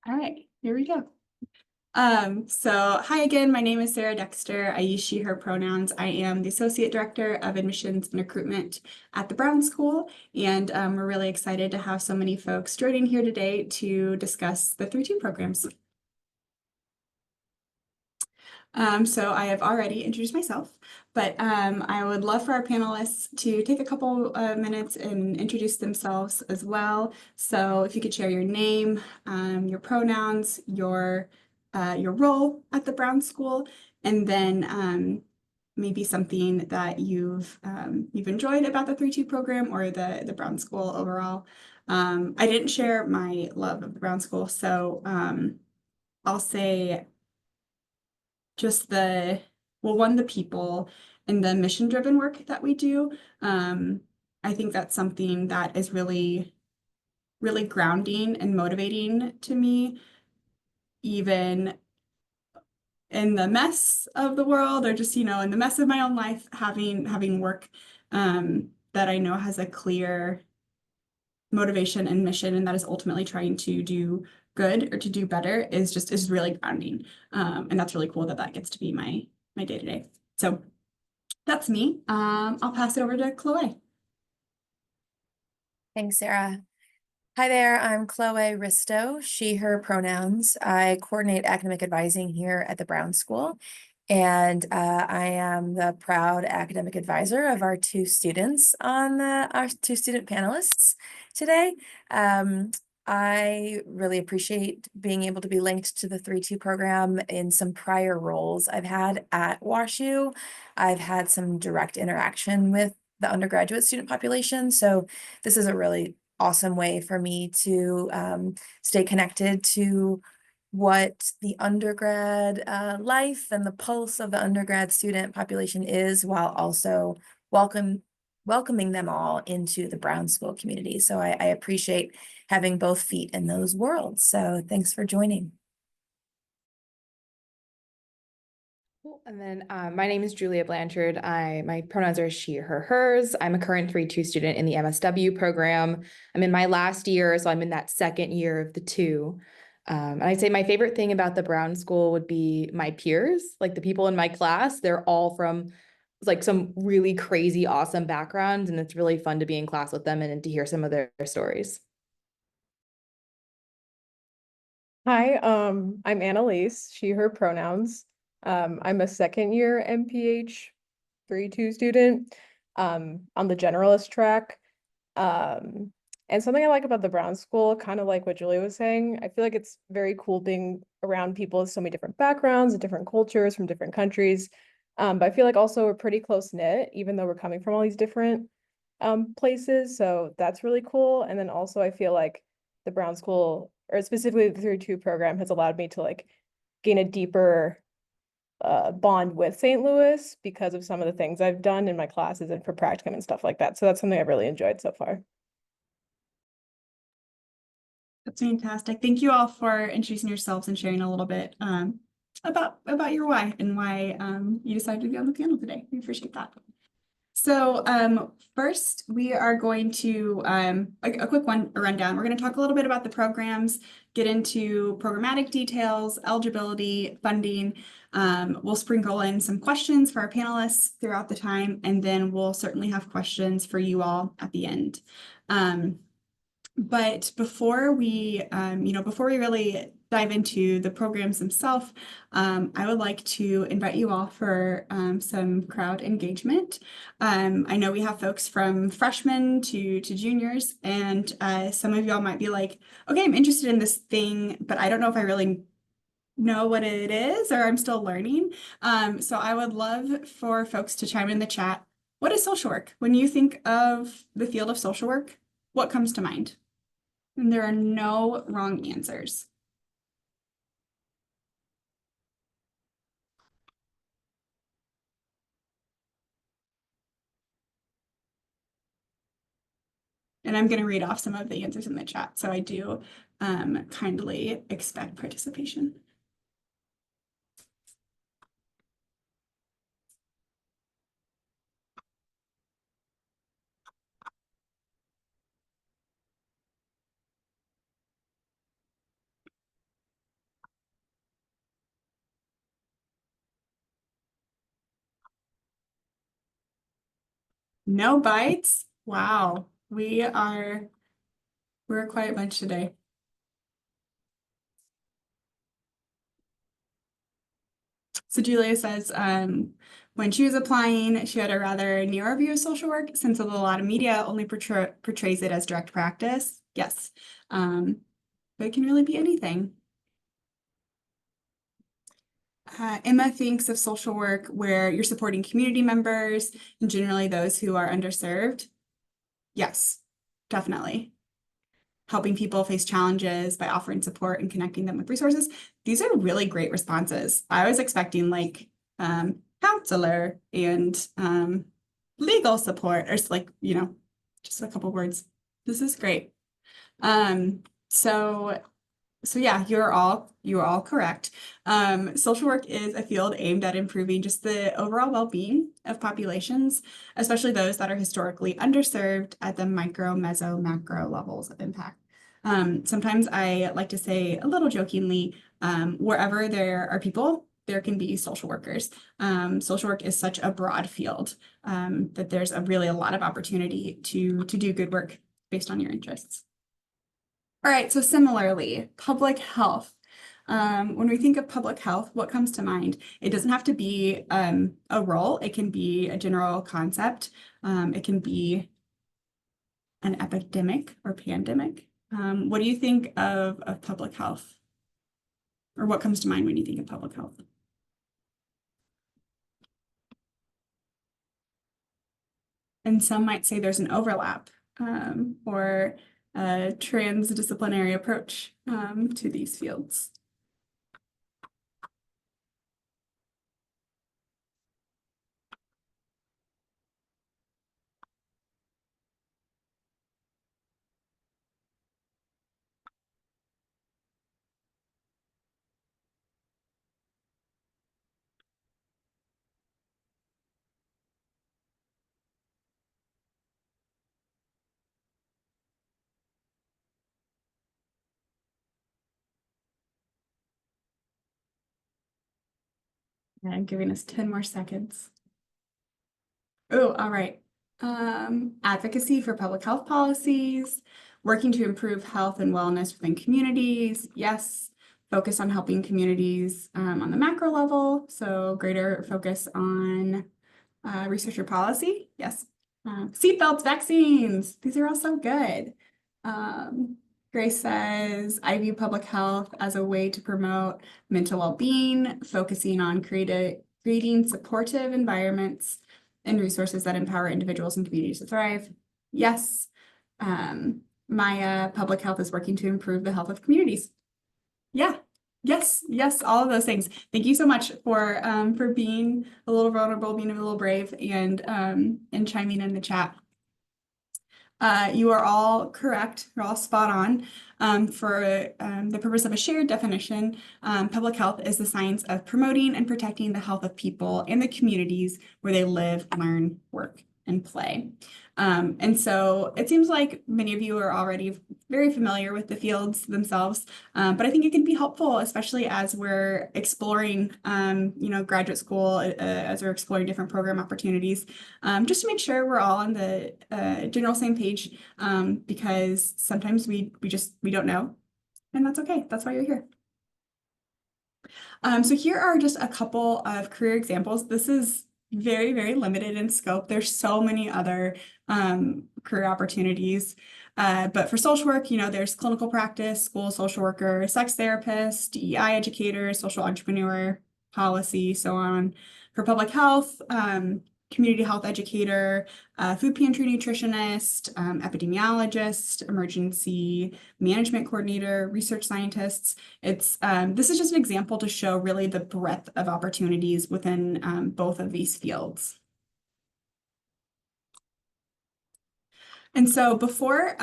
All right, here we go. Hi again, my name is Sarah Dexter. I use she, her pronouns. I am the Associate Director of Admissions and Recruitment at the Brown School, and we're really excited to have so many folks joining here today to discuss the 3-2 programs. So I have already introduced myself, but I would love for our panelists to take a couple minutes and introduce themselves as well. So if you could share your name, your pronouns, your role at the Brown School, and then maybe something that you've enjoyed about the 3-2 program or the Brown School overall. I didn't share my love of the Brown School, so I'll say just the people and the mission-driven work that we do. I think that's something that is really, really grounding and motivating to me, even in the mess of the world or just, in the mess of my own life, having work that I know has a clear motivation and mission, and that is ultimately trying to do good or to do better is really grounding. And that's really cool that gets to be my day to day. So that's me. I'll pass it over to Chloe. Thanks, Sarah. Hi there, I'm Chloe Risto, she, her pronouns. I coordinate academic advising here at the Brown School, and I am the proud academic advisor of our two students on our two student panelists today. I really appreciate being able to be linked to the 3-2 program in some prior roles I've had at WashU. I've had some direct interaction with the undergraduate student population, so this is a really awesome way for me to stay connected to what the undergrad life and the pulse of the undergrad student population is, while also welcoming them all into the Brown School community. So I appreciate having both feet in those worlds. So thanks for joining. Cool. And then my name is Julia Blanchard. My pronouns are she, her, hers. I'm a current 3-2 student in the MSW program. I'm in my last year, so I'm in that second year of the two. And I'd say my favorite thing about the Brown School would be my peers, like the people in my class. They're all from like some really crazy, awesome backgrounds, and it's really fun to be in class with them and to hear some of their stories. Hi, I'm Annalise, she, her pronouns. I'm a second year MPH 3-2 student on the generalist track. And something I like about the Brown School, kind of like what Julia was saying, I feel like it's very cool being around people with so many different backgrounds and different cultures from different countries. But I feel like also we're pretty close knit, even though we're coming from all these different places. So that's really cool. And then also I feel like the Brown School, or specifically the 3-2 program, has allowed me to like gain a deeper bond with St. Louis because of some of the things I've done in my classes and for practicum and stuff like that. So that's something I've really enjoyed so far. That's fantastic. Thank you all for introducing yourselves and sharing a little bit about your why and why you decided to be on the panel today. We appreciate that. So first, we are going to a quick rundown. We're going to talk a little bit about the programs, get into programmatic details, eligibility, funding. We'll sprinkle in some questions for our panelists throughout the time, and then we'll certainly have questions for you all at the end. But before we really dive into the programs themselves, I would like to invite you all for some crowd engagement. I know we have folks from freshmen to juniors, and some of y'all might be like, okay, I'm interested in this thing, but I don't know if I really know what it is, or I'm still learning. So I would love for folks to chime in the chat. What is social work? When you think of the field of social work, what comes to mind? And there are no wrong answers. And I'm going to read off some of the answers in the chat, so I do kindly expect participation. No bites? Wow. We're a quiet bunch today. So Julia says, when she was applying, she had a rather narrow view of social work since a lot of media only portrays it as direct practice. Yes. But it can really be anything. Emma thinks of social work where you're supporting community members and generally those who are underserved. Yes, definitely. Helping people face challenges by offering support and connecting them with resources. These are really great responses. I was expecting like counselor and legal support or like, just a couple words. This is great. So yeah, you're all correct. Social work is a field aimed at improving just the overall well-being of populations, especially those that are historically underserved at the micro, meso, macro levels of impact. Sometimes I like to say a little jokingly, wherever there are people, there can be social workers. Social work is such a broad field that there's really a lot of opportunity to do good work based on your interests. All right, so similarly, public health. When we think of public health, what comes to mind? It doesn't have to be a role. It can be a general concept. It can be an epidemic or pandemic. What do you think of public health? Or what comes to mind when you think of public health? And some might say there's an overlap or a transdisciplinary approach to these fields. I'm giving us 10 more seconds. Oh, all right. Advocacy for public health policies, working to improve health and wellness within communities. Yes. Focus on helping communities on the macro level. So greater focus on research or policy. Yes. Seatbelts, vaccines. These are all so good. Grace says, I view public health as a way to promote mental well-being, focusing on creating supportive environments and resources that empower individuals and communities to thrive. Yes. Maya, public health is working to improve the health of communities. Yeah. Yes, yes, all of those things. Thank you so much for being a little vulnerable, being a little brave, and chiming in the chat. You are all correct. You're all spot on. For the purpose of a shared definition, public health is the science of promoting and protecting the health of people and the communities where they live, learn, work, and play. And so it seems like many of you are already very familiar with the fields themselves, but I think it can be helpful, especially as we're exploring, graduate school, as we're exploring different program opportunities, just to make sure we're all on the general same page, because sometimes we don't know, and that's okay. That's why you're here. So here are just a couple of career examples. This is very, very limited in scope. There's so many other career opportunities. But for social work, there's clinical practice, school social worker, sex therapist, DEI educator, social entrepreneur, policy, so on. For public health, community health educator, food pantry nutritionist, epidemiologist, emergency management coordinator, research scientists. This is just an example to show really the breadth of opportunities within both of these fields. And so before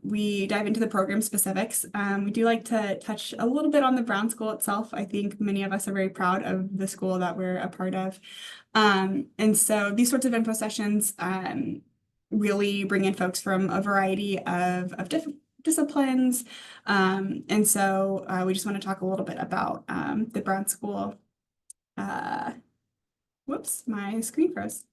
we dive into the program specifics, we do like to touch a little bit on the Brown School itself. I think many of us are very proud of the school that we're a part of. And so these sorts of info sessions really bring in folks from a variety of different disciplines. And so we just want to talk a little bit about the Brown School. Whoops, my screen froze.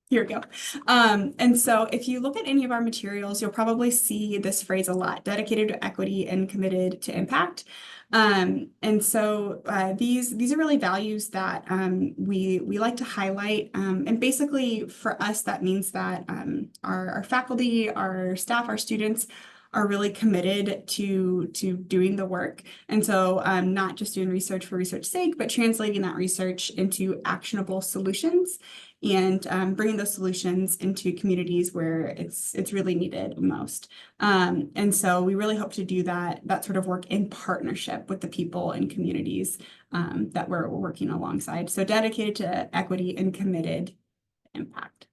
Here we go. And so if you look at any of our materials, you'll probably see this phrase a lot, dedicated to equity and committed to impact. And so these are really values that we like to highlight. And basically for us, that means that our faculty, our staff, our students are really committed to doing the work. And so not just doing research for research's sake, but translating that research into actionable solutions and bringing those solutions into communities where it's really needed most. And so we really hope to do that sort of work in partnership with the people and communities that we're working alongside. So dedicated to equity and committed to impact.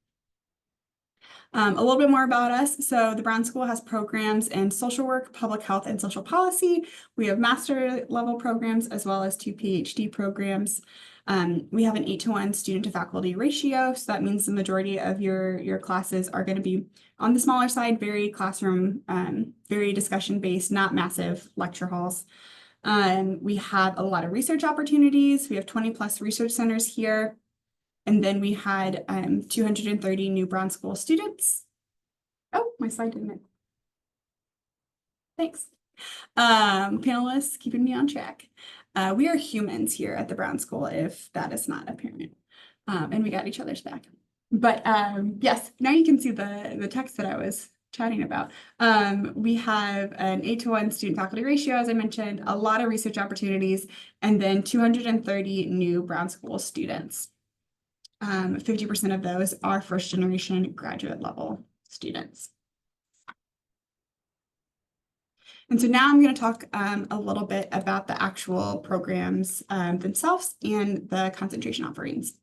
A little bit more about us. So the Brown School has programs in social work, public health, and social policy. We have master level programs as well as 2 PhD programs. We have an 8:1 student to faculty ratio. So that means the majority of your classes are going to be on the smaller side, very classroom, very discussion based, not massive lecture halls. We have a lot of research opportunities. We have 20+ research centers here. And then we had 230 new Brown School students. Oh, my slide didn't. Thanks. Panelists keeping me on track. We are humans here at the Brown School, if that is not apparent. And we got each other's back. But yes, now you can see the text that I was chatting about. We have an 8:1 student faculty ratio, as I mentioned, a lot of research opportunities, and then 230 new Brown School students. 50% of those are first generation graduate level students. And so now I'm going to talk a little bit about the actual programs themselves and the concentration offerings.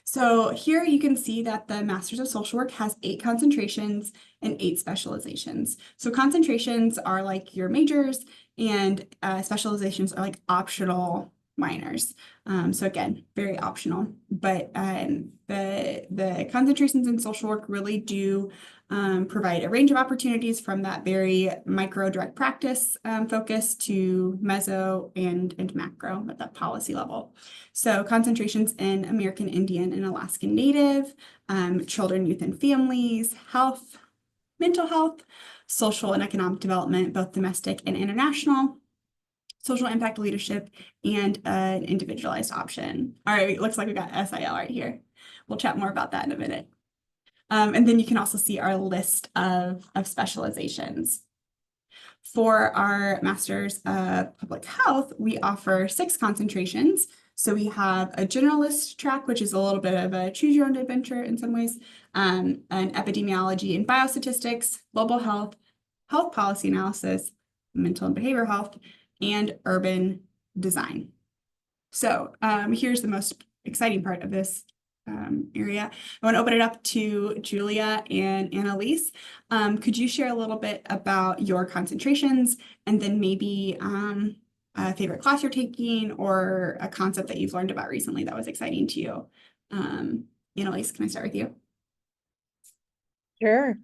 So here you can see that the Masters of Social Work has 8 concentrations and 8 specializations. So concentrations are like your majors and specializations are like optional minors. So again, very optional, but the concentrations in social work really do provide a range of opportunities from that very micro direct practice focus to meso and macro at that policy level. So concentrations in American Indian and Alaskan Native, children, youth, and families, health, mental health, social and economic development, both domestic and international, social impact leadership, and an individualized option. All right, looks like we got SIL right here. We'll chat more about that in a minute. And then you can also see our list of specializations. For our Masters of Public Health, we offer 6 concentrations. So we have a generalist track, which is a little bit of a choose your own adventure in some ways, an epidemiology and biostatistics, global health, health policy analysis, mental and behavioral health, and urban design. So here's the most exciting part of this area. I want to open it up to Julia and Annalise. Could you share a little bit about your concentrations and then maybe a favorite class you're taking or a concept that you've learned about recently that was exciting to you? Annalise, can I start with you? Sure.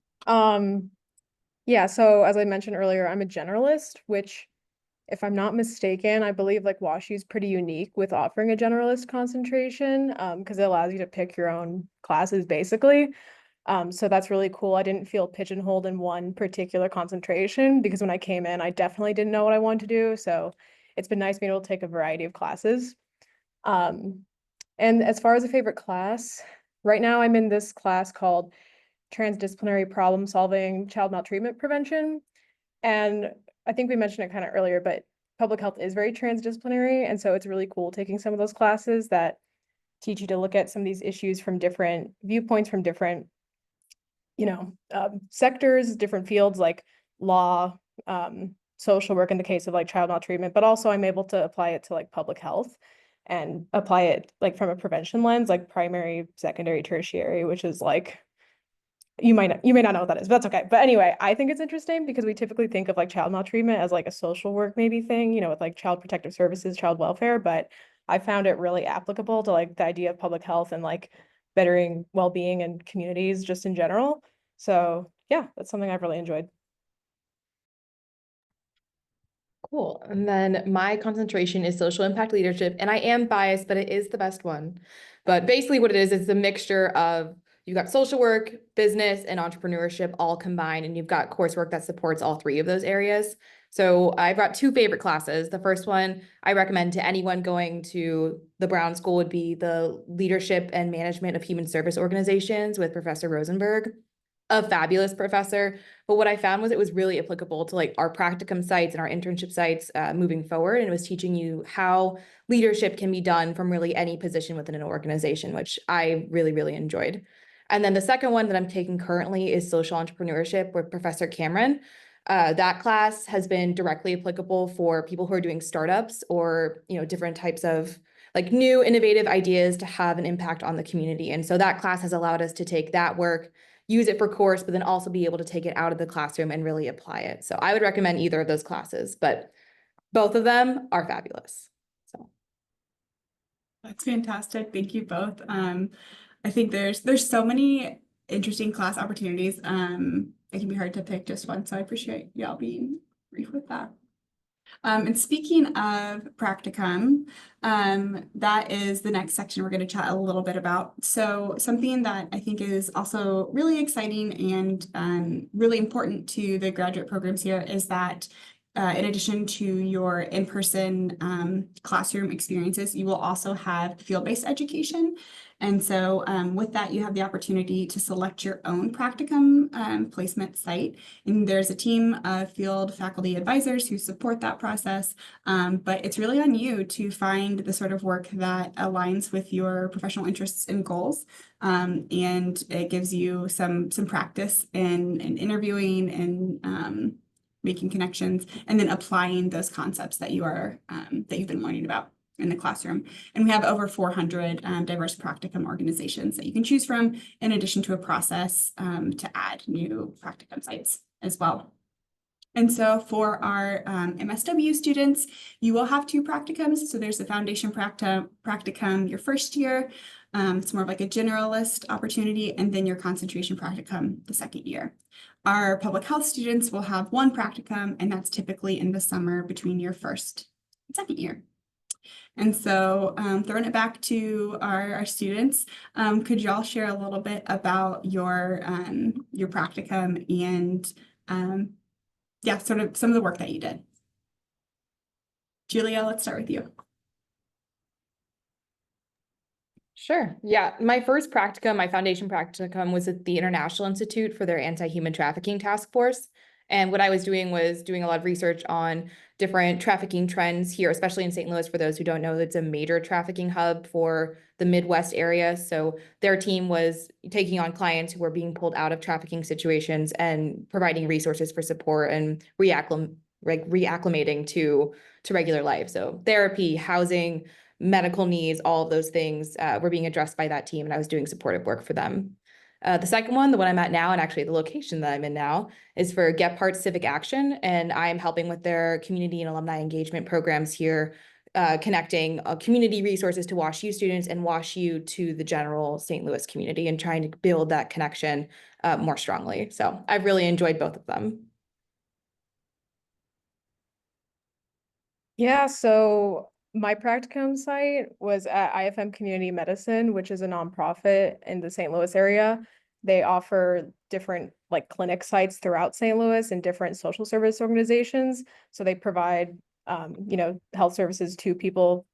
Yeah, so as I mentioned earlier, I'm a generalist, which if I'm not mistaken, I believe like WashU is pretty unique with offering a generalist concentration because it allows you to pick your own classes basically. So that's really cool. I didn't feel pigeonholed in one particular concentration because when I came in, I definitely didn't know what I wanted to do. So it's been nice being able to take a variety of classes. And as far as a favorite class, right now I'm in this class called Transdisciplinary Problem Solving Child Maltreatment Prevention. And I think we mentioned it kind of earlier, but public health is very transdisciplinary. And so it's really cool taking some of those classes that teach you to look at some of these issues from different viewpoints, from different, sectors, different fields like law, social work in the case of like child maltreatment, but also I'm able to apply it to like public health and apply it like from a prevention lens, like primary, secondary, tertiary, which is like you may not know what that is, but that's okay. But anyway, I think it's interesting because we typically think of like child maltreatment as like a social work maybe thing, with like child protective services, child welfare, but I found it really applicable to like the idea of public health and like bettering well-being and communities just in general. So yeah, that's something I've really enjoyed. Cool. And then my concentration is social impact leadership, and I am biased, but it is the best one. But basically what it is a mixture of, you've got social work, business, and entrepreneurship all combined, and you've got coursework that supports all three of those areas. So I've got two favorite classes. The first one I recommend to anyone going to the Brown School would be the Leadership and Management of Human Service Organizations with Professor Rosenberg, a fabulous professor. But what I found was it was really applicable to like our practicum sites and our internship sites moving forward. And it was teaching you how leadership can be done from really any position within an organization, which I really, really enjoyed. And then the second one that I'm taking currently is social entrepreneurship with Professor Cameron. That class has been directly applicable for people who are doing startups or, you know, different types of like new innovative ideas to have an impact on the community. And so that class has allowed us to take that work, use it for course, but then also be able to take it out of the classroom and really apply it. So I would recommend either of those classes, but both of them are fabulous. So That's fantastic. Thank you both. I think there's so many interesting class opportunities. It can be hard to pick just one, so I appreciate y'all being brief with that. And speaking of practicum, that is the next section we're going to chat a little bit about. So something that I think is also really exciting and really important to the graduate programs here is that in addition to your in-person classroom experiences, you will also have field-based education. And so with that, you have the opportunity to select your own practicum placement site. And there's a team of field faculty advisors who support that process. But it's really on you to find the sort of work that aligns with your professional interests and goals. And it gives you some practice in interviewing and making connections, and then applying those concepts that you've been learning about in the classroom. And we have over 400 diverse practicum organizations that you can choose from, in addition to a process to add new practicum sites as well. And so for our MSW students, you will have two practicums. So there's the foundation practicum your first year. It's more of like a generalist opportunity, and then your concentration practicum the second year. Our public health students will have one practicum, and that's typically in the summer between your first and second year. And so throwing it back to our students, could y'all share a little bit about your practicum and yeah, sort of some of the work that you did. Julia, let's start with you. sure. Yeah, my first practicum, my foundation practicum, was at the International Institute for their Anti-Human Trafficking Task Force. And what I was doing a lot of research on different trafficking trends here, especially in St. Louis. For those who don't know, it's a major trafficking hub for the Midwest area. So their team was taking on clients who were being pulled out of trafficking situations and providing resources for support and reacclimating to regular life. So therapy, housing, medical needs, all of those things were being addressed by that team, and I was doing supportive work for them. The second one, the one I'm at now, and actually the location that I'm in now, is for Gephardt Civic Action, and I am helping with their community and alumni engagement programs here, connecting community resources to WashU students and WashU to the general St. Louis community, and trying to build that connection more strongly. So I've really enjoyed both of them. Yeah, so my practicum site was at IFM Community Medicine, which is a nonprofit in the St. Louis area. They offer different like clinic sites throughout St. Louis and different social service organizations. So they provide health services to people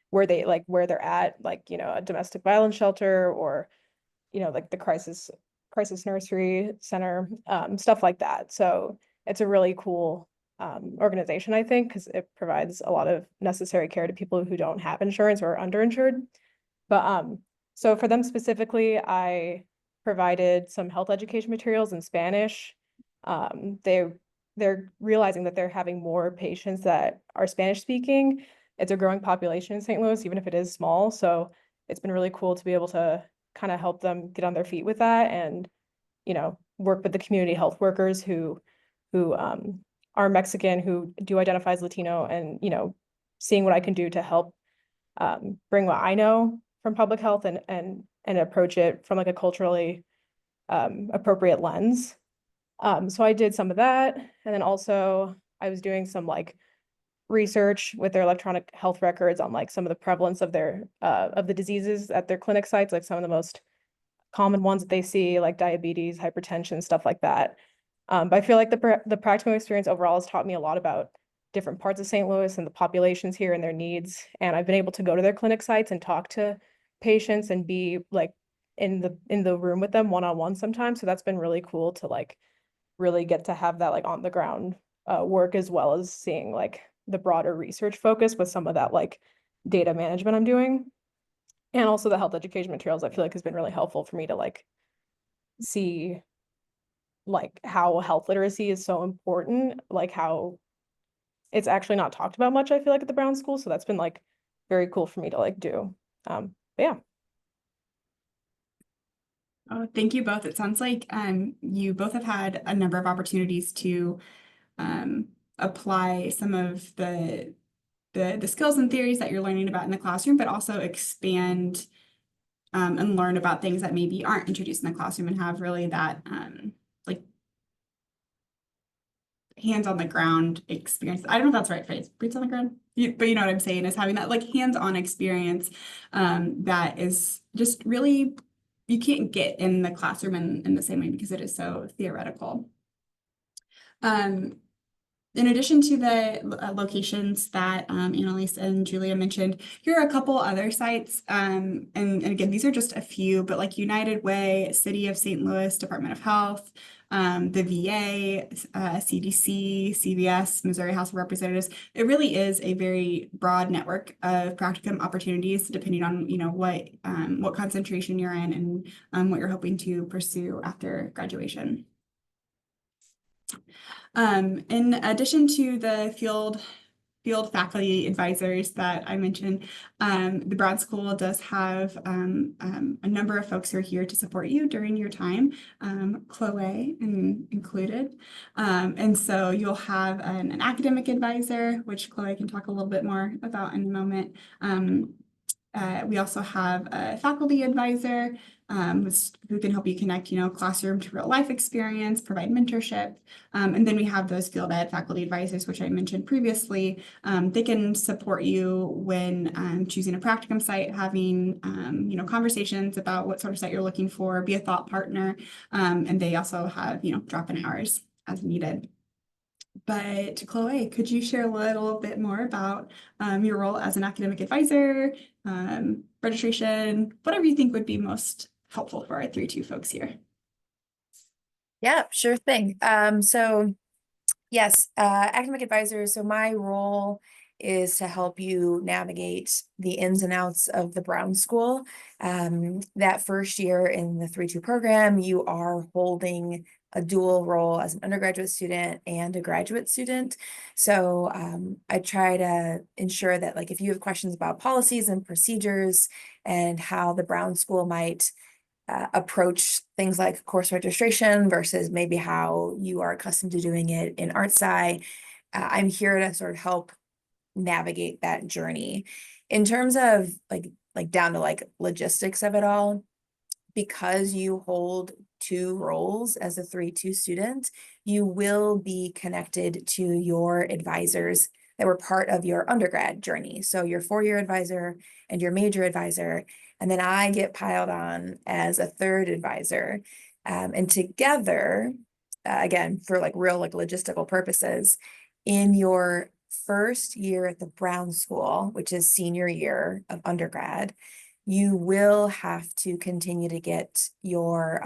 where they're at, like, a domestic violence shelter or, like the crisis nursery center, stuff like that. So it's a really cool organization, I think, because it provides a lot of necessary care to people who don't have insurance or are underinsured. But so for them specifically, I provided some health education materials in Spanish. They're realizing that they're having more patients that are Spanish speaking. It's a growing population in St. Louis, even if it is small. So it's been really cool to be able to kind of help them get on their feet with that and, work with the community health workers who are Mexican, who do identify as Latino, and, seeing what I can do to help bring what I know from public health and approach it from like a culturally appropriate lens. So I did some of that. And then also I was doing some like research with their electronic health records on like some of the prevalence of their of the diseases at their clinic sites, like some of the most common ones that they see, like diabetes, hypertension, stuff like that. But I feel like the practical experience overall has taught me a lot about different parts of St. Louis and the populations here and their needs. And I've been able to go to their clinic sites and talk to patients and be like in the room with them one-on-one sometimes. So that's been really cool to like really get to have that like on the ground work, as well as seeing like the broader research focus with some of that like data management I'm doing. And also the health education materials I feel like has been really helpful for me to like see like how health literacy is so important, like how it's actually not talked about much, I feel like, at the Brown School. So that's been like very cool for me to like do. But yeah. Oh, thank you both. It sounds like you both have had a number of opportunities to apply some of the skills and theories that you're learning about in the classroom, but also expand and learn about things that maybe aren't introduced in the classroom and have really that like hands on the ground experience. I don't know if that's the right phrase, boots on the ground, but you know what I'm saying, is having that like hands-on experience that is just really, you can't get in the classroom in the same way because it is so theoretical. In addition to the locations that Annalise and Julia mentioned, here are a couple other sites. And again, these are just a few, but like United Way, City of St. Louis, Department of Health, the VA, CDC, CVS, Missouri House of Representatives. It really is a very broad network of practicum opportunities, depending on what concentration you're in and what you're hoping to pursue after graduation. In addition to the field faculty advisors that I mentioned, the Brown School does have a number of folks who are here to support you during your time, Chloe included. And so you'll have an academic advisor, which Chloe can talk a little bit more about in a moment. We also have a faculty advisor who can help you connect, classroom to real life experience, provide mentorship. And then we have those field ed faculty advisors, which I mentioned previously. They can support you when choosing a practicum site, having, conversations about what sort of site you're looking for, be a thought partner. And they also have, drop-in hours as needed. But Chloe, could you share a little bit more about your role as an academic advisor, registration, whatever you think would be most helpful for our 3-2 folks here? Yeah, sure thing. So yes, academic advisor. So my role is to help you navigate the ins and outs of the Brown School. That first year in the 3-2 program, you are holding a dual role as an undergraduate student and a graduate student. So I try to ensure that like if you have questions about policies and procedures and how the Brown School might approach things like course registration versus maybe how you are accustomed to doing it in Art Sci, I'm here to sort of help navigate that journey. In terms of like down to like logistics of it all, because you hold 2 roles as a 3-2 student, you will be connected to your advisors that were part of your undergrad journey. So your 4-year advisor and your major advisor, and then I get piled on as a 3rd advisor. And together, again, for like real like logistical purposes, in your first year at the Brown School, which is senior year of undergrad, you will have to continue to get your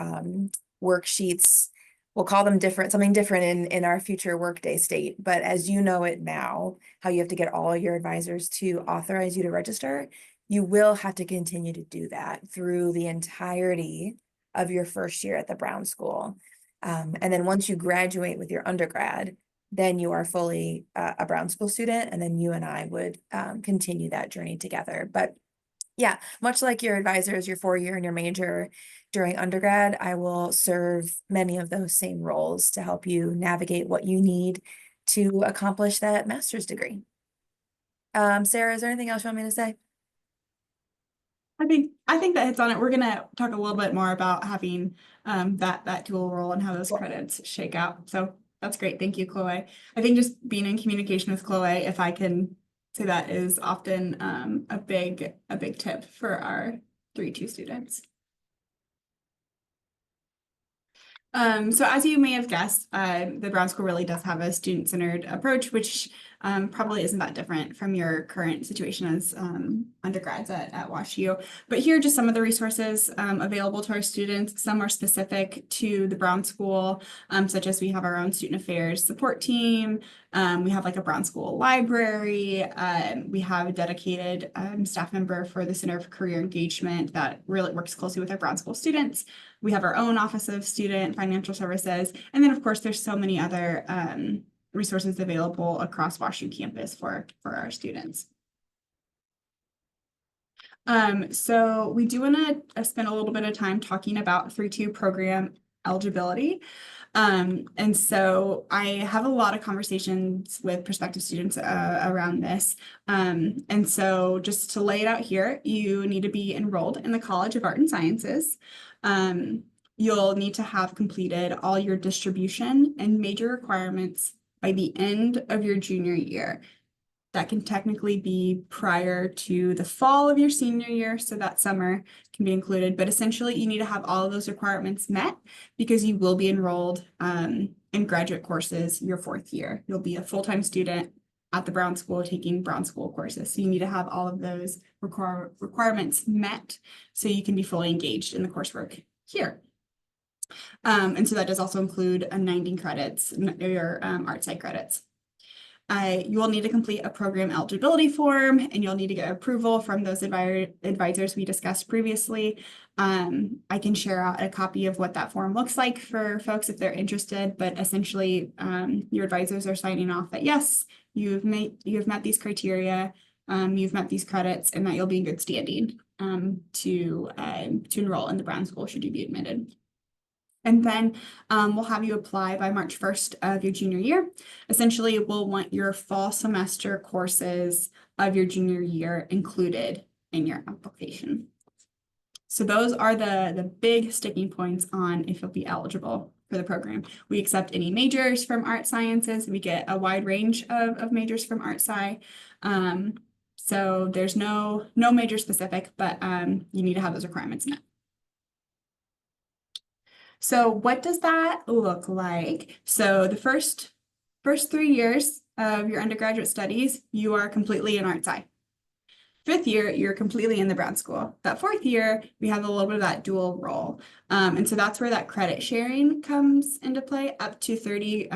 worksheets. We'll call them something different in our future workday state. But as you know it now, how you have to get all your advisors to authorize you to register, you will have to continue to do that through the entirety of your first year at the Brown School. And then once you graduate with your undergrad, then you are fully a Brown School student, and then you and I would continue that journey together. But yeah, much like your advisors, your 4-year and your major during undergrad, I will serve many of those same roles to help you navigate what you need to accomplish that master's degree. Sarah, is there anything else you want me to say? I think that hits on it. We're gonna talk a little bit more about having that dual role and how those credits shake out. So That's great. Thank you, Chloe. I think just being in communication with Chloe, if I can say that, is often a big tip for our 3-2 students. So as you may have guessed, the Brown School really does have a student-centered approach, which probably isn't that different from your current situation as undergrads at WashU. But here are just some of the resources available to our students. Some are specific to the Brown School, such as we have our own student affairs support team. We have like a Brown School library. We have a dedicated staff member for the Center for Career Engagement that really works closely with our Brown School students. We have our own Office of Student Financial Services. And then, of course, there's so many other resources available across WashU campus for our students. So we do want to spend a little bit of time talking about 3-2 program eligibility. And so I have a lot of conversations with prospective students around this. And so just to lay it out here, you need to be enrolled in the College of Art and Sciences. You'll need to have completed all your distribution and major requirements by the end of your junior year. That can technically be prior to the fall of your senior year, so that summer can be included. But essentially, you need to have all of those requirements met because you will be enrolled in graduate courses your 4th year. You'll be a full-time student at the Brown School taking Brown School courses. So you need to have all of those requirements met so you can be fully engaged in the coursework here. And so that does also include 90 credits, your art site credits. You will need to complete a program eligibility form, and you'll need to get approval from those advisors we discussed previously. I can share out a copy of what that form looks like for folks if they're interested, but essentially your advisors are signing off that yes, you've met these criteria, you've met these credits, and that you'll be in good standing to enroll in the Brown School should you be admitted. And then we'll have you apply by March 1st of your junior year. Essentially, we'll want your fall semester courses of your junior year included in your application. So those are the big sticking points on if you'll be eligible for the program. We accept any majors from art sciences. We get a wide range of majors from art sci. So there's no major specific, but you need to have those requirements met. So what does that look like? So the first 3 years of your undergraduate studies, you are completely in art sci. 5th year, you're completely in the Brown School. That 4th year, we have a little bit of that dual role. And so that's where that credit sharing comes into play, up to 30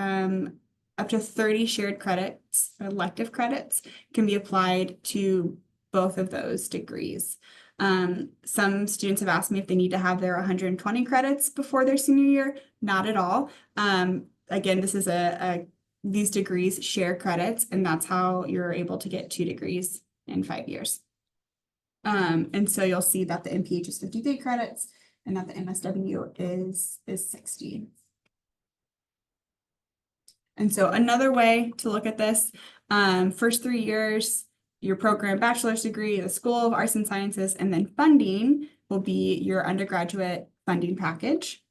shared credits, elective credits, can be applied to both of those degrees. Some students have asked me if they need to have their 120 credits before their senior year. Not at all. Again, this is these degrees share credits, and that's how you're able to get 2 degrees in 5 years. And so you'll see that the MPH is 53 credits and that the MSW is 60. And so another way to look at this, first 3 years, your program bachelor's degree, the School of Arts and Sciences, and then funding will be your undergraduate funding package.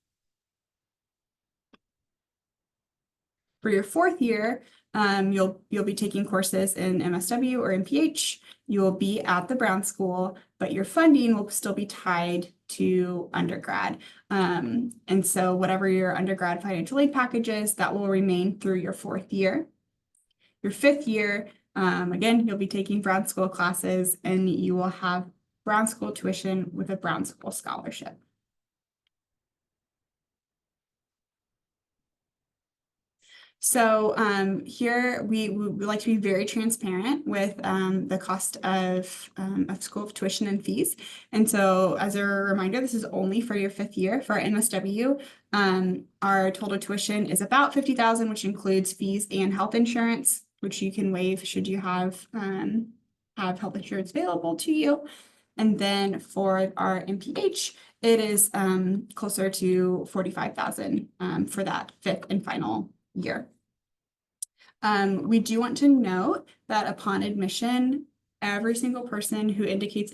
For your 4th year, you'll be taking courses in MSW or MPH. You will be at the Brown School, but your funding will still be tied to undergrad. And so whatever your undergrad financial aid package is, that will remain through your 4th year. Your 5th year, again, you'll be taking Brown School classes, and you will have Brown School tuition with a Brown School scholarship. So here we like to be very transparent with the cost of school tuition and fees. And so as a reminder, this is only for your 5th year. For our MSW, our total tuition is about $50,000, which includes fees and health insurance, which you can waive should you have health insurance available to you. And then for our MPH, it is closer to $45,000 for that 5th and final year. We do want to note that upon admission, every single person who indicates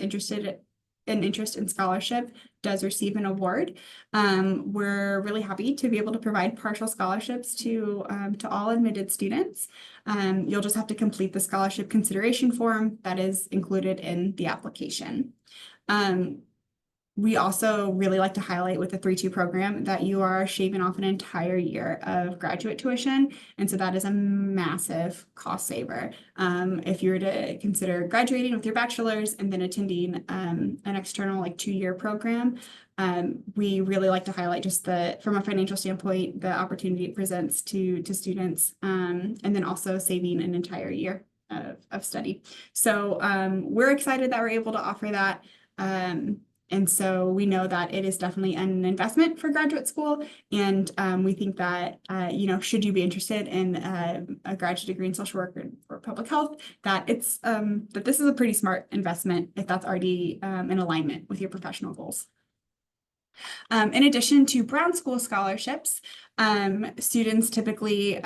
an interest in scholarship does receive an award. We're really happy to be able to provide partial scholarships to all admitted students. You'll just have to complete the scholarship consideration form that is included in the application. We also really like to highlight with the 3-2 program that you are shaving off an entire year of graduate tuition. And so that is a massive cost saver. If you were to consider graduating with your bachelor's and then attending an external 2-year program, we really like to highlight just from a financial standpoint, the opportunity it presents to students, and then also saving an entire year of study. So we're excited that we're able to offer that. And so we know that it is definitely an investment for graduate school. And we think that, should you be interested in a graduate degree in social work or public health, that that this is a pretty smart investment if that's already in alignment with your professional goals. In addition to Brown School scholarships, students typically,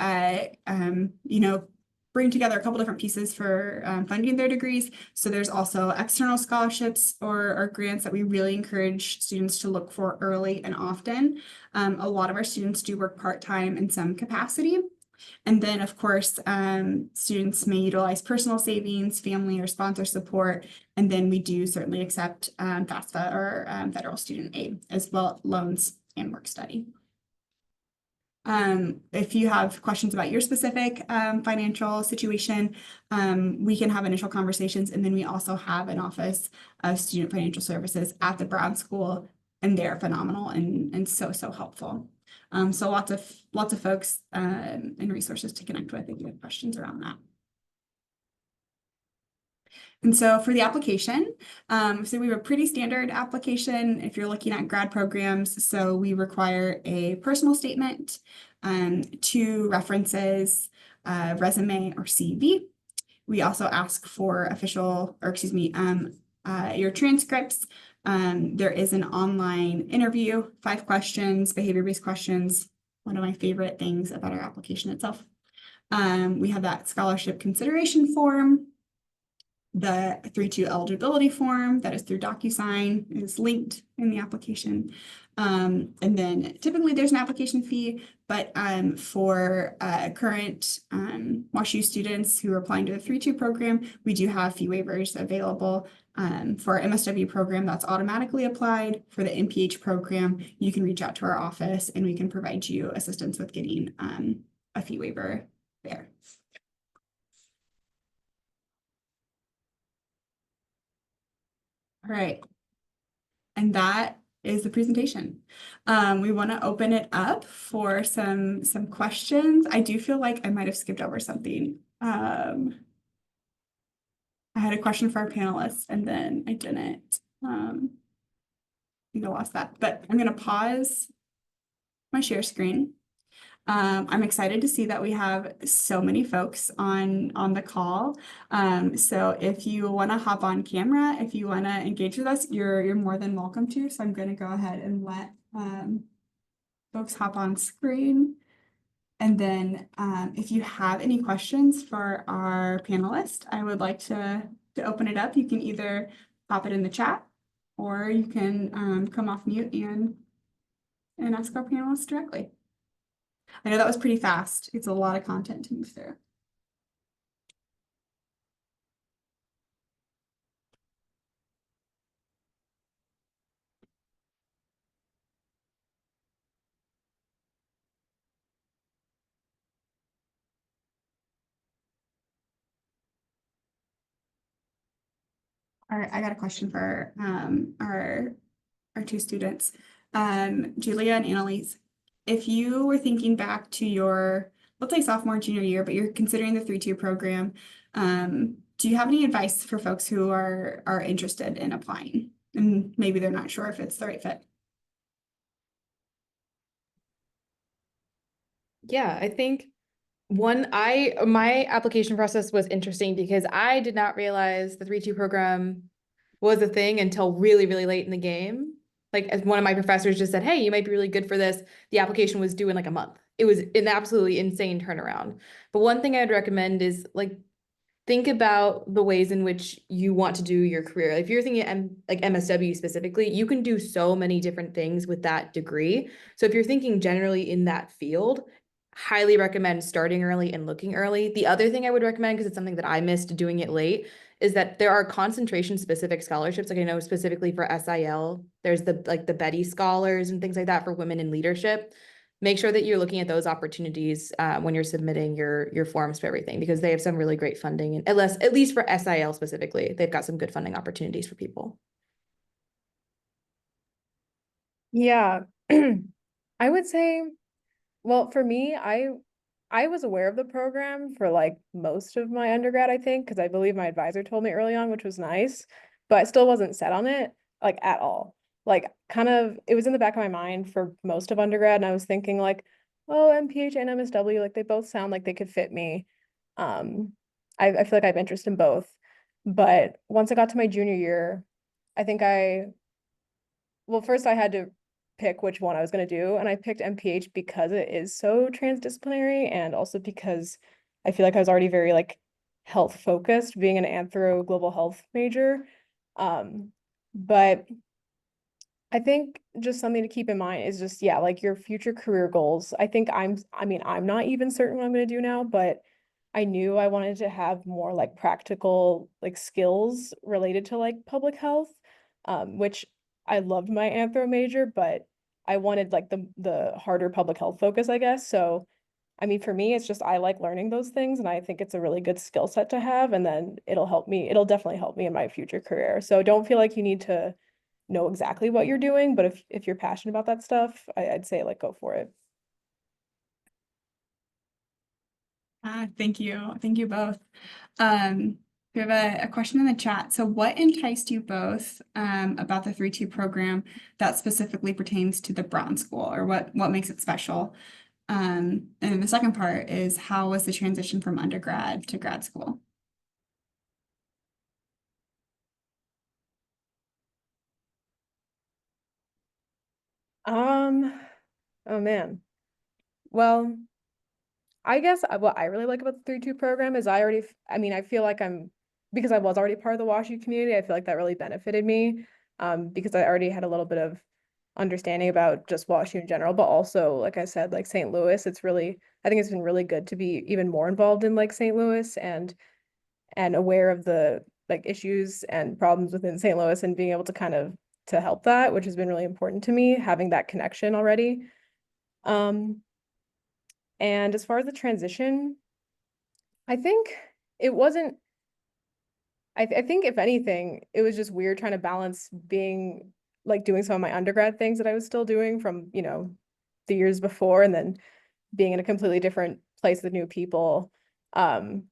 bring together a couple different pieces for funding their degrees. So there's also external scholarships or grants that we really encourage students to look for early and often. A lot of our students do work part-time in some capacity. And then, of course, students may utilize personal savings, family or sponsor support. And then we do certainly accept FAFSA or federal student aid, as well as loans and work study. If you have questions about your specific financial situation, we can have initial conversations. And then we also have an office of student financial services at the Brown School, and they're phenomenal and so helpful. So lots of folks and resources to connect with if you have questions around that. And so for the application, so we have a pretty standard application if you're looking at grad programs. So we require a personal statement, 2 references, resume or CV. We also ask for your transcripts. There is an online interview, 5 questions, behavior-based questions. One of my favorite things about our application itself. We have that scholarship consideration form. The 3-2 eligibility form that is through DocuSign is linked in the application. And then typically there's an application fee, but for current WashU students who are applying to the 3-2 program, we do have fee waivers available. For our MSW program, that's automatically applied. For the MPH program, you can reach out to our office and we can provide you assistance with getting a fee waiver there. All right. And that is the presentation. We want to open it up for some questions. I do feel like I might have skipped over something. I had a question for our panelists and then I didn't. I think I lost that, but I'm going to pause my share screen. I'm excited to see that we have so many folks on the call. So if you want to hop on camera, if you want to engage with us, you're more than welcome to. So I'm going to go ahead and let folks hop on screen. And then if you have any questions for our panelist, I would like to open it up. You can either pop it in the chat or you can come off mute and ask our panelists directly. I know that was pretty fast. It's a lot of content to move through. All right, I got a question for our 2 students, Julia and Annalise. If you were thinking back to your, let's say sophomore, junior year, but you're considering the 3-2 program, do you have any advice for folks who are interested in applying and maybe they're not sure if it's the right fit? Yeah, I think my application process was interesting because I did not realize the 3-2 program was a thing until really, really late in the game. Like, as one of my professors just said, hey, you might be really good for this. The application was due in like a month. It was an absolutely insane turnaround. But one thing I'd recommend is think about the ways in which you want to do your career. If you're thinking like MSW specifically, you can do so many different things with that degree. So if you're thinking generally in that field, highly recommend starting early and looking early. The other thing I would recommend, because it's something that I missed doing it late, is that there are concentration specific scholarships. Like I know specifically for SIL, there's the Betty Scholars and things like that for women in leadership. Make sure that you're looking at those opportunities when you're submitting your forms for everything, because they have some really great funding, and at least for SIL specifically, they've got some good funding opportunities for people. Yeah, I would say, well, for me, I was aware of the program for like most of my undergrad, I think, because I believe my advisor told me early on, which was nice, but I still wasn't set on it like at all. Like kind of it was in the back of my mind for most of undergrad, and I was thinking like, oh, MPH and MSW, like they both sound like they could fit me. Um, I feel like I have interest in both. But once I got to my junior year, I think well, first I had to pick which one I was going to do, and I picked MPH because it is so transdisciplinary, and also because I feel like I was already very like health focused, being an anthro global health major. But I think just something to keep in mind is just, yeah, like your future career goals. I mean, I'm not even certain what I'm going to do now, but I knew I wanted to have more like practical like skills related to like public health, which I loved my anthro major, but I wanted like the harder public health focus, I guess. So, I mean, for me, it's just I like learning those things, and I think it's a really good skill set to have, and then it'll definitely help me in my future career. So don't feel like you need to know exactly what you're doing, but if you're passionate about that stuff, I'd say like go for it. Thank you. Thank you both. We have a question in the chat. So what enticed you both about the 3-2 program that specifically pertains to the Brown School, or what makes it special? And then the second part is, how was the transition from undergrad to grad school? Oh man. Well, I guess what I really like about the 3-2 program is I mean, I feel like because I was already part of the WashU community, I feel like that really benefited me, because I already had a little bit of understanding about just WashU in general, but also, like I said, like St. Louis, I think it's been really good to be even more involved in like St. Louis and aware of the like issues and problems within St. Louis, and being able to kind of to help that, which has been really important to me, having that connection already. Um, and as far as the transition, I think it wasn't, I think if anything, it was just weird trying to balance being like doing some of my undergrad things that I was still doing from, the years before, and then being in a completely different place with new people,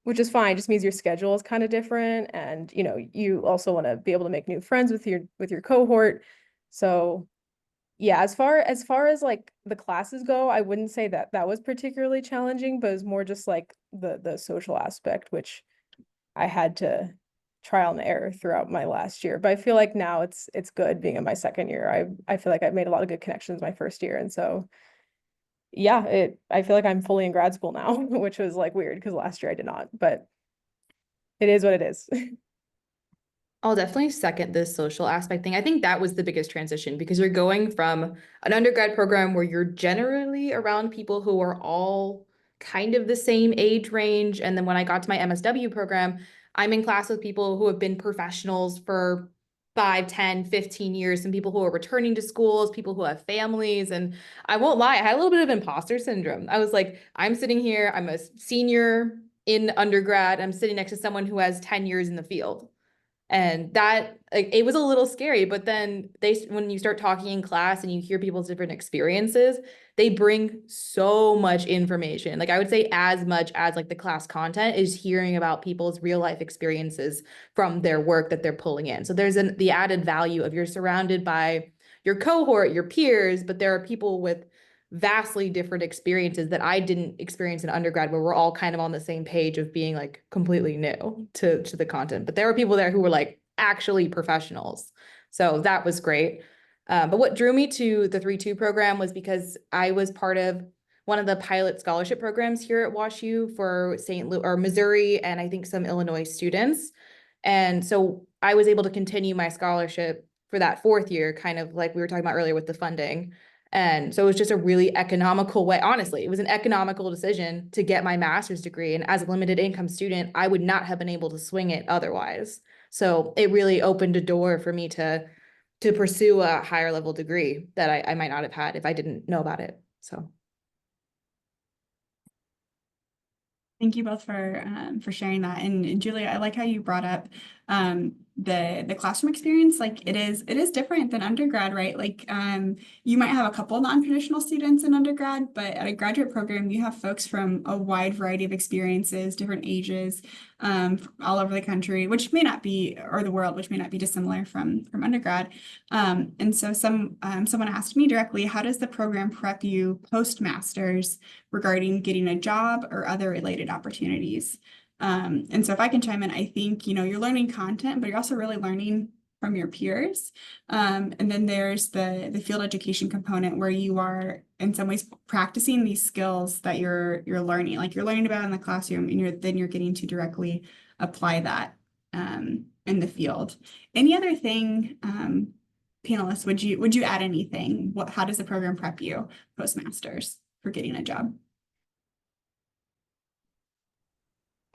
which is fine. Just means your schedule is kind of different, and you also want to be able to make new friends with your cohort. So yeah, as far as like the classes go, I wouldn't say that that was particularly challenging, but it's more just like the social aspect, which I had to trial and error throughout my last year. But I feel like now it's good being in my second year. I feel like I've made a lot of good connections my first year, and so yeah, I feel like I'm fully in grad school now, which was like weird because last year I did not, but it is what it is. I'll definitely second this social aspect thing. I think that was the biggest transition, because you're going from an undergrad program where you're generally around people who are all kind of the same age range. And then when I got to my MSW program, I'm in class with people who have been professionals for 5, 10, 15 years, some people who are returning to schools, people who have families. And I won't lie, I had a little bit of imposter syndrome. I was like, I'm sitting here, I'm a senior in undergrad, I'm sitting next to someone who has 10 years in the field. And that, like, it was a little scary, but then when you start talking in class and you hear people's different experiences, they bring so much information. Like I would say as much as like the class content is hearing about people's real life experiences from their work that they're pulling in. So there's the added value of you're surrounded by your cohort, your peers, but there are people with vastly different experiences that I didn't experience in undergrad, where we're all kind of on the same page of being like completely new to the content. But there were people there who were like actually professionals. So that was great. But what drew me to the 3-2 program was because I was part of one of the pilot scholarship programs here at WashU for St. Louis or Missouri, and I think some Illinois students. And so I was able to continue my scholarship for that 4th year, kind of like we were talking about earlier with the funding. And so it was just a really economical way. Honestly, it was an economical decision to get my master's degree. And as a limited income student, I would not have been able to swing it otherwise. So it really opened a door for me to pursue a higher level degree that I might not have had if I didn't know about it. So. Thank you both for sharing that. And Julia, I like how you brought up the classroom experience. Like it is different than undergrad, right? Like you might have a couple of non-traditional students in undergrad, but at a graduate program, you have folks from a wide variety of experiences, different ages, all over the country, which may not be, or the world, which may not be dissimilar from undergrad. And so someone asked me directly, how does the program prep you post-masters regarding getting a job or other related opportunities? And so if I can chime in, I think, you're learning content, but you're also really learning from your peers. And then there's the field education component where you are in some ways practicing these skills that you're learning, like you're learning about in the classroom, and you're getting to directly apply that in the field. Any other thing, panelists, would you add anything? How does the program prep you postmasters for getting a job?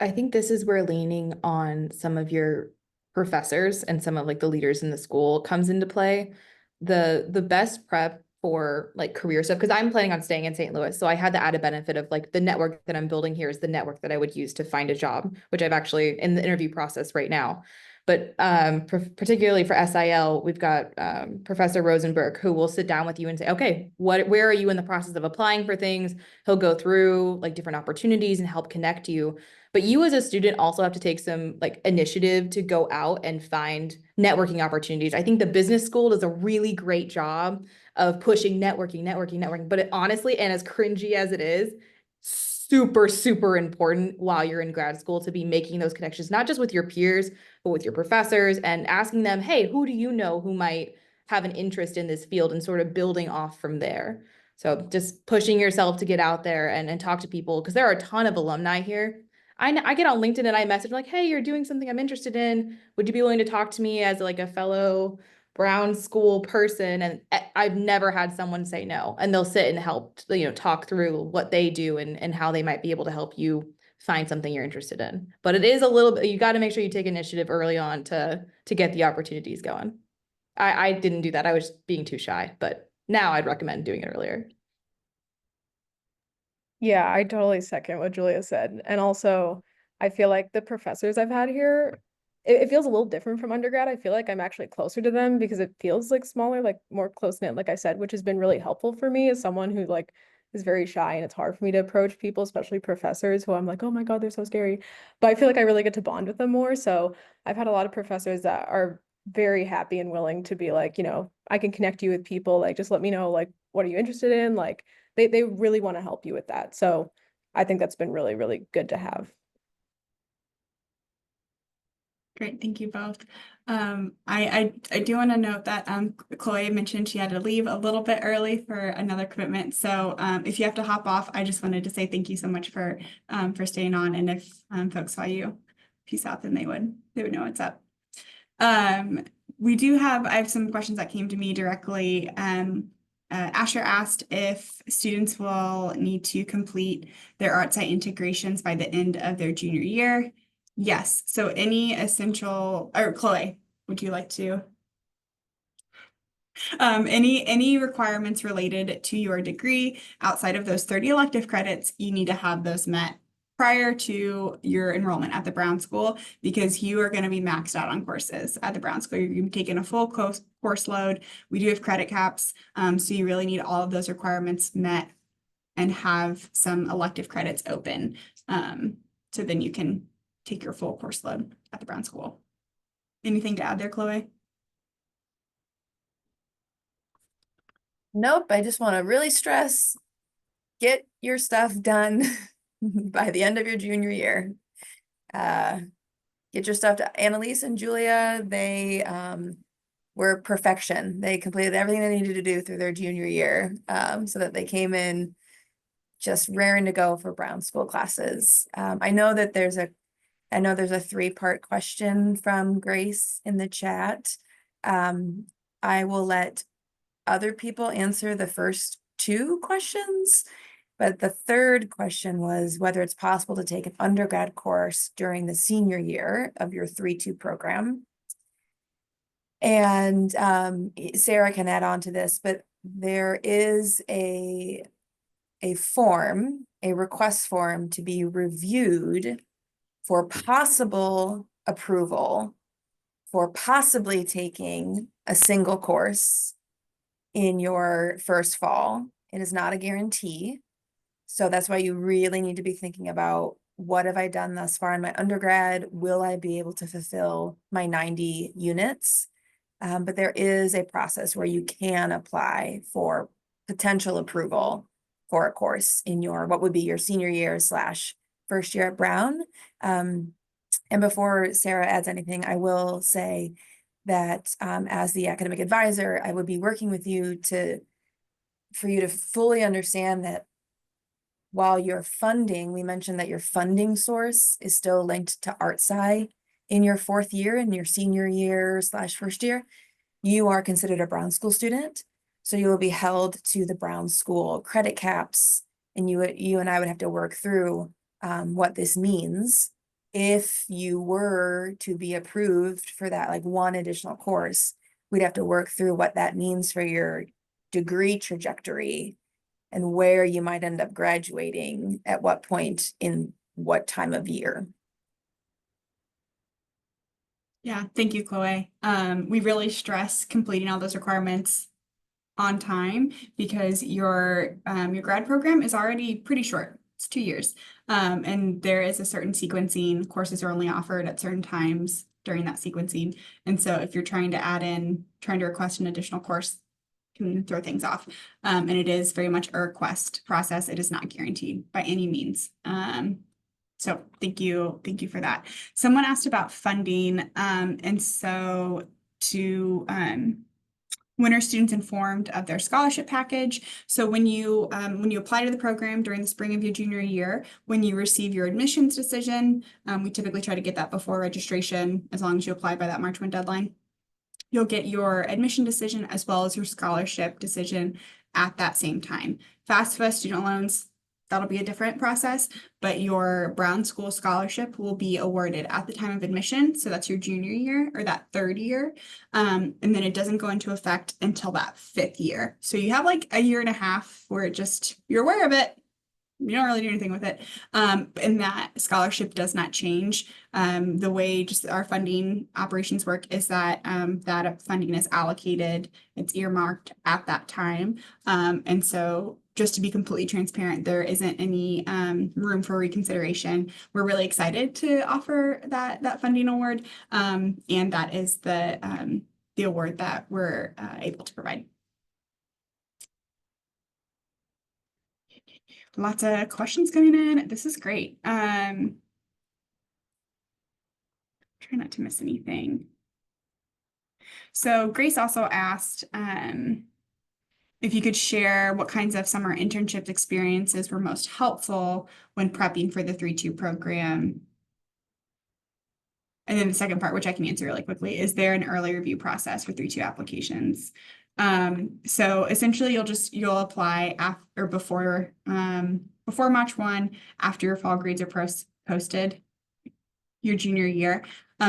I think this is where leaning on some of your professors and some of like the leaders in the school comes into play. The best prep for like career stuff, because I'm planning on staying in St. Louis. So I had the added benefit of like the network that I'm building here is the network that I would use to find a job, which I've actually in the interview process right now. But particularly for SIL, we've got Professor Rosenberg, who will sit down with you and say, okay, where are you in the process of applying for things? He'll go through like different opportunities and help connect you. But you as a student also have to take some like initiative to go out and find networking opportunities. I think the business school does a really great job of pushing networking. But it, honestly, and as cringy as it is, super, super important while you're in grad school to be making those connections, not just with your peers, but with your professors and asking them, hey, who do you know who might have an interest in this field, and sort of building off from there. So just pushing yourself to get out there and talk to people, because there are a ton of alumni here. I get on LinkedIn and I message like, hey, you're doing something I'm interested in. Would you be willing to talk to me as like a fellow Brown school person? And I've never had someone say no, and they'll sit and help, talk through what they do and how they might be able to help you find something you're interested in. But it is a little bit, you got to make sure you take initiative early on to get the opportunities going. I didn't do that. I was being too shy, but now I'd recommend doing it earlier. Yeah, I totally second what Julia said. And also, I feel like the professors I've had here, it feels a little different from undergrad. I feel like I'm actually closer to them because it feels like smaller, like more close-knit, like I said, which has been really helpful for me as someone who like is very shy, and it's hard for me to approach people, especially professors who I'm like, oh my God, they're so scary. But I feel like I really get to bond with them more. So I've had a lot of professors that are very happy and willing to be like, I can connect you with people, like just let me know, like, what are you interested in? Like they really want to help you with that. So I think that's been really, really good to have. Great, thank you both. I do want to note that Chloe mentioned she had to leave a little bit early for another commitment. So if you have to hop off, I just wanted to say thank you so much for staying on. And if folks saw you peace out, then they would know what's up. I have some questions that came to me directly. Asher asked if students will need to complete their ArtSite integrations by the end of their junior year. Yes, so any essential, or Chloe, would you like to? Any requirements related to your degree outside of those 30 elective credits, you need to have those met prior to your enrollment at the Brown School, because you are going to be maxed out on courses at the Brown School. You're going to be taking a full course load. We do have credit caps, so you really need all of those requirements met and have some elective credits open, so then you can take your full course load at the Brown School. Anything to add there, Chloe? Nope, I just want to really stress, get your stuff done by the end of your junior year. Get your stuff to Annalise and Julia. They were perfection. They completed everything they needed to do through their junior year, so that they came in just raring to go for Brown School classes. I know there's a 3-part question from Grace in the chat. I will let other people answer the first 2 questions, but the third question was whether it's possible to take an undergrad course during the senior year of your 3-2 program. And Sarah can add on to this, but there is a request form to be reviewed for possible approval for possibly taking a single course in your first fall. It is not a guarantee. So that's why you really need to be thinking about, what have I done thus far in my undergrad? Will I be able to fulfill my 90 units? But there is a process where you can apply for potential approval for a course in your, what would be your senior year / first year at Brown. And before Sarah adds anything, I will say that as the academic advisor, I would be working with you for you to fully understand that while your funding, we mentioned that your funding source is still linked to ArtSci in your 4th year and your senior year / first year, you are considered a Brown School student. So you will be held to the Brown School credit caps, and you and I would have to work through what this means. If you were to be approved for that, like 1 additional course, we'd have to work through what that means for your degree trajectory and where you might end up graduating at what point in what time of year. Yeah, thank you, Chloe. We really stress completing all those requirements on time, because your grad program is already pretty short. It's 2 years. And there is a certain sequencing. Courses are only offered at certain times during that sequencing. And so if you're trying to request an additional course, can throw things off. And it is very much a request process. It is not guaranteed by any means. So thank you for that. Someone asked about funding. And so when are students informed of their scholarship package? So when you apply to the program during the spring of your junior year, when you receive your admissions decision, we typically try to get that before registration, as long as you apply by that March 1 deadline. You'll get your admission decision as well as your scholarship decision at that same time. FAFSA student loans, that'll be a different process, but your Brown School scholarship will be awarded at the time of admission. So that's your junior year or that 3rd year. And then it doesn't go into effect until that 5th year. So you have like a year and a half where you're aware of it. You don't really do anything with it. And that scholarship does not change. The way just our funding operations work is that that funding is allocated, it's earmarked at that time. And so just to be completely transparent, there isn't any room for reconsideration. We're really excited to offer that funding award. And that is the award that we're able to provide. Lots of questions coming in. This is great. Try not to miss anything. So Grace also asked if you could share what kinds of summer internship experiences were most helpful when prepping for the 3-2 program. And then the second part, which I can answer really quickly, is there an early review process for 3-2 applications? So essentially you'll apply after before March 1, after your fall grades are posted your junior year.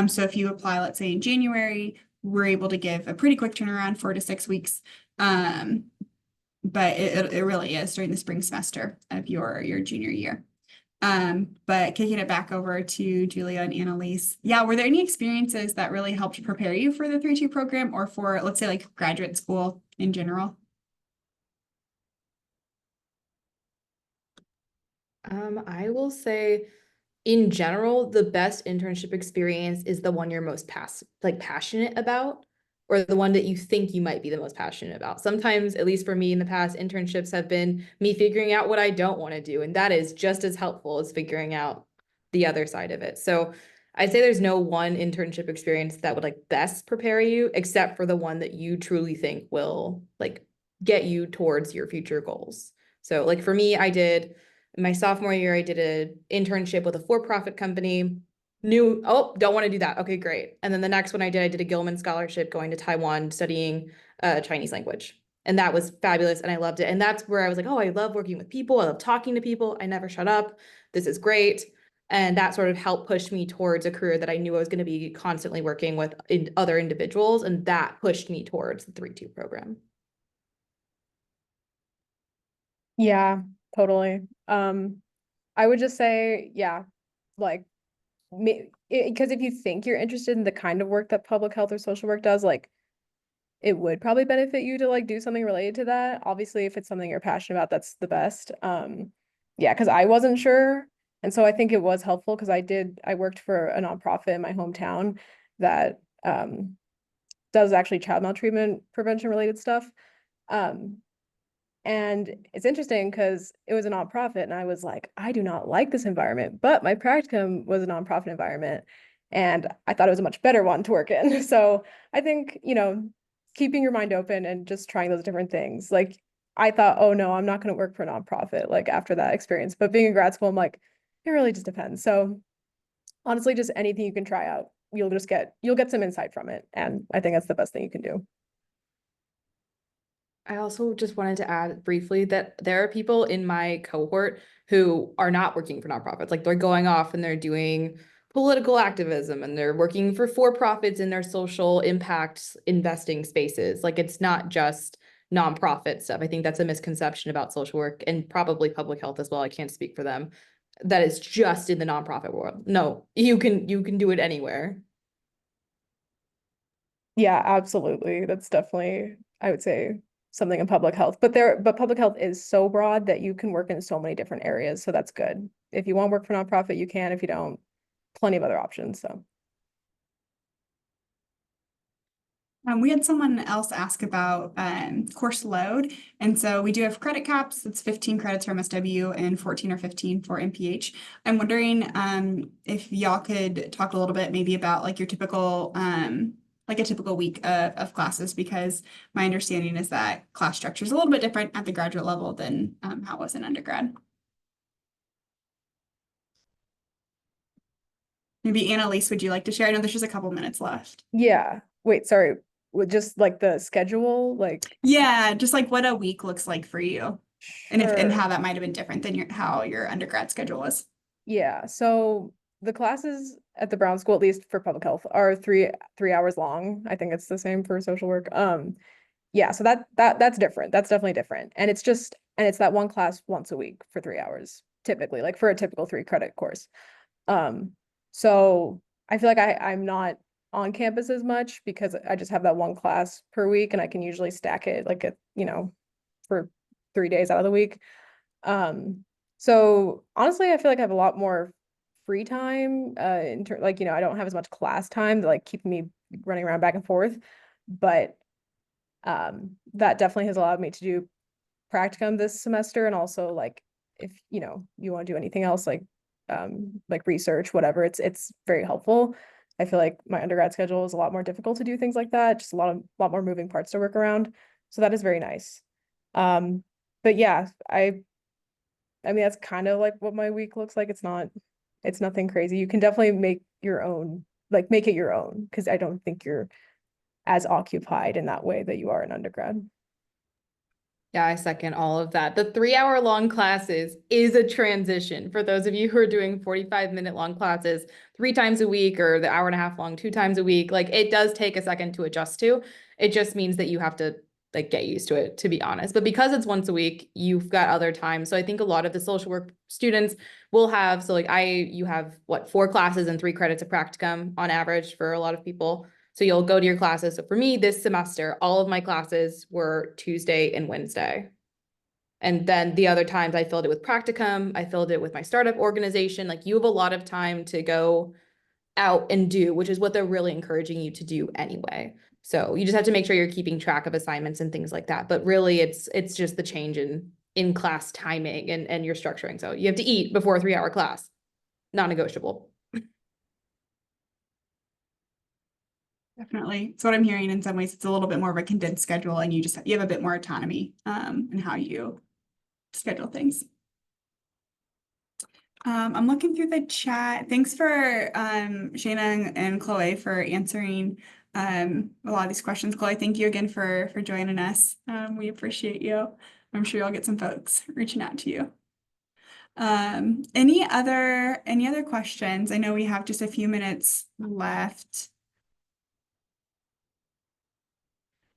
So if you apply, let's say in January, we're able to give a pretty quick turnaround, 4 to 6 weeks. But it really is during the spring semester of your junior year. But kicking it back over to Julia and Annalise. Yeah, were there any experiences that really helped prepare you for the 3-2 program or for, let's say, like graduate school in general? I will say, in general, the best internship experience is the one you're most passionate about, or the one that you think you might be the most passionate about. Sometimes, at least for me in the past, internships have been me figuring out what I don't want to do. And that is just as helpful as figuring out the other side of it. So I'd say there's no one internship experience that would like best prepare you, except for the one that you truly think will like get you towards your future goals. So like for me, I did my sophomore year, I did an internship with a for-profit company. Don't want to do that. Okay, great. And then the next one I did a Gilman scholarship going to Taiwan studying Chinese language. And that was fabulous and I loved it. And that's where I was like, oh, I love working with people. I love talking to people. I never shut up. This is great. And that sort of helped push me towards a career that I knew I was going to be constantly working with other individuals. And that pushed me towards the 3-2 program. Yeah, totally. I would just say, yeah, like, because if you think you're interested in the kind of work that public health or social work does, like, it would probably benefit you to like do something related to that. Obviously, if it's something you're passionate about, that's the best. Yeah, because I wasn't sure. And so I think it was helpful because I worked for a nonprofit in my hometown that does actually child maltreatment prevention related stuff. Um, and it's interesting because it was a nonprofit, and I was like, I do not like this environment, but my practicum was a nonprofit environment, and I thought it was a much better one to work in. So I think, keeping your mind open and just trying those different things. Like I thought, oh no, I'm not going to work for a nonprofit like after that experience. But being in grad school, I'm like, it really just depends. So honestly, just anything you can try out, you'll get some insight from it. And I think that's the best thing you can do. I also just wanted to add briefly that there are people in my cohort who are not working for nonprofits. Like they're going off and they're doing political activism and they're working for for-profits in their social impact investing spaces. Like it's not just nonprofit stuff. I think that's a misconception about social work and probably public health as well. I can't speak for them. That is just in the nonprofit world. No, you can do it anywhere. Yeah, absolutely. That's definitely, I would say, something in public health. But public health is so broad that you can work in so many different areas. So that's good. If you want to work for nonprofit, you can. If you don't, plenty of other options. So We had someone else ask about course load. And so we do have credit caps. It's 15 credits for MSW and 14 or 15 for MPH. I'm wondering if y'all could talk a little bit maybe about like your typical, like a typical week of classes, because my understanding is that class structure is a little bit different at the graduate level than how it was in undergrad. Maybe Annalise, would you like to share? I know there's just a couple minutes left. yeah. Wait, sorry. With just like the schedule, like Yeah, just like what a week looks like for you. And sure. how that might have been different than how your undergrad schedule was. Yeah. So the classes at the Brown School, at least for public health, are three hours long. I think it's the same for social work. Yeah, so that's different. That's definitely different. And it's that one class once a week for 3 hours, typically, like for a typical 3 credit course. Um, so I feel like I'm not on campus as much because I just have that one class per week and I can usually stack it like for 3 days out of the week. So honestly, I feel like I have a lot more free time, I don't have as much class time to like keep me running around back and forth. But that definitely has allowed me to do practicum this semester, and also like if you want to do anything else like research, whatever, it's very helpful. I feel like my undergrad schedule is a lot more difficult to do things like that, just a lot more moving parts to work around. So that is very nice. But yeah, I mean that's kind of like what my week looks like. It's nothing crazy. You can definitely make your own, like make it your own, because I don't think you're as occupied in that way that you are in undergrad. Yeah, I second all of that. The 3-hour long classes is a transition for those of you who are doing 45-minute long classes 3 times a week, or the hour and a half long 2 times a week. Like it does take a second to adjust to. It just means that you have to like get used to it, to be honest. But because it's once a week, you've got other time. So I think a lot of the social work students will have, so like you have what, 4 classes and 3 credits of practicum on average for a lot of people. So you'll go to your classes. So for me this semester, all of my classes were Tuesday and Wednesday. And then the other times I filled it with practicum, I filled it with my startup organization. Like you have a lot of time to go out and do, which is what they're really encouraging you to do anyway. So you just have to make sure you're keeping track of assignments and things like that. But really it's just the change in class timing and your structuring. So you have to eat before a 3-hour class, non-negotiable. Definitely. So what I'm hearing in some ways, it's a little bit more of a condensed schedule and you have a bit more autonomy in how you schedule things. I'm looking through the chat. Thanks for Shayna and Chloe for answering a lot of these questions. Chloe, thank you again for joining us. We appreciate you. I'm sure you'll get some folks reaching out to you. Any other questions? I know we have just a few minutes left.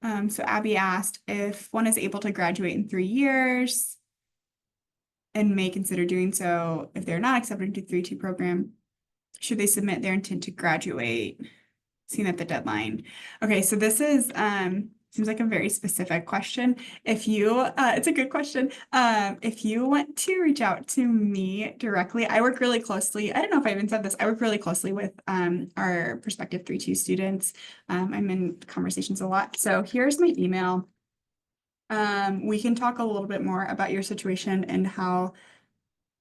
So Abby asked if one is able to graduate in 3 years and may consider doing so if they're not accepted into 3-2 program, should they submit their intent to graduate seen at the deadline? Okay, so this is seems like a very specific question. If you it's a good question. If you want to reach out to me directly, I work really closely. I don't know if I even said this. I work really closely with our prospective 3-2 students. I'm in conversations a lot. So here's my email. We can talk a little bit more about your situation and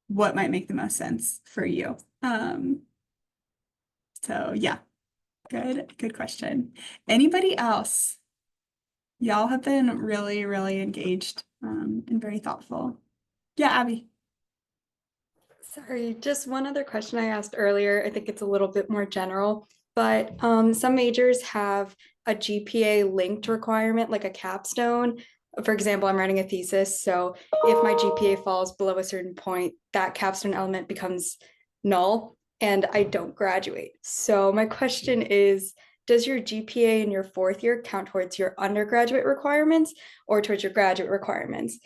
what might make the most sense for you. So yeah, good question. Anybody else? Y'all have been really, really engaged and very thoughtful. Yeah, Abby. Sorry, just one other question I asked earlier. I think it's a little bit more general, but some majors have a GPA linked requirement, like a capstone. For example, I'm writing a thesis, so if my GPA falls below a certain point, that capstone element becomes null and I don't graduate. So my question is, does your GPA in your 4th year count towards your undergraduate requirements or towards your graduate requirements?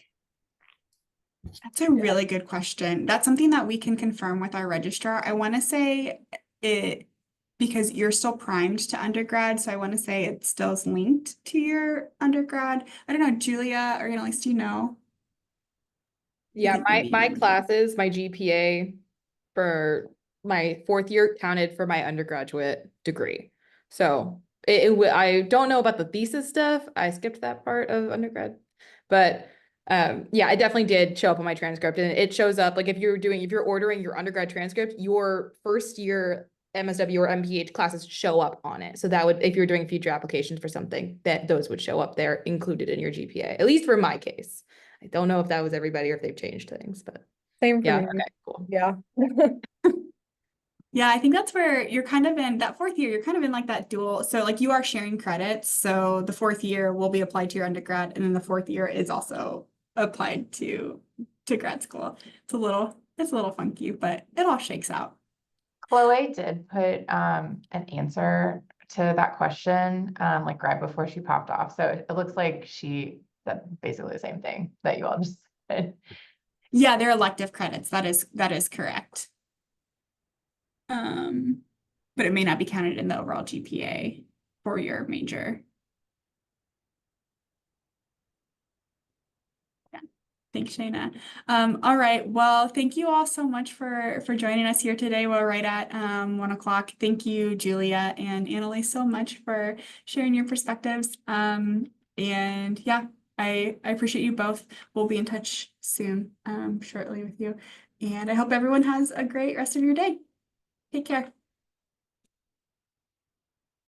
That's a really good question. That's something that we can confirm with our registrar. I want to say it because you're still primed to undergrad, so I want to say it still is linked to your undergrad. I don't know, Julia or Annalise, do you know? Yeah, think maybe my you would. classes, my GPA for my 4th year counted for my undergraduate degree. So I don't know about the thesis stuff. I skipped that part of undergrad, but yeah, it definitely did show up on my transcript, and it shows up like if you're ordering your undergrad transcript, your 1st year MSW or MPH classes show up on it. So that would, if you're doing future applications for something, that those would show up there included in your GPA, at least for my case. I don't know if that was everybody or if they've changed things, but Same for yeah, me. okay, cool. Yeah. Yeah, I think that's where you're kind of in that 4th year, you're kind of in like that dual. So like you are sharing credits. So the 4th year will be applied to your undergrad, and then the 4th year is also applied to grad school. It's a little funky, but it all shakes out. Chloe did put an answer to that question like right before she popped off. So it looks like she said basically the same thing that you all just said. Yeah, they're elective credits. That is correct. But it may not be counted in the overall GPA for your major. Yeah. Thanks, Shayna. All right. Well, thank you all so much for joining us here today. We're right at 1 o'clock. Thank you, Julia and Annalise, so much for sharing your perspectives. And yeah, I appreciate you both. We'll be in touch soon, shortly with you. And I hope everyone has a great rest of your day. Take care.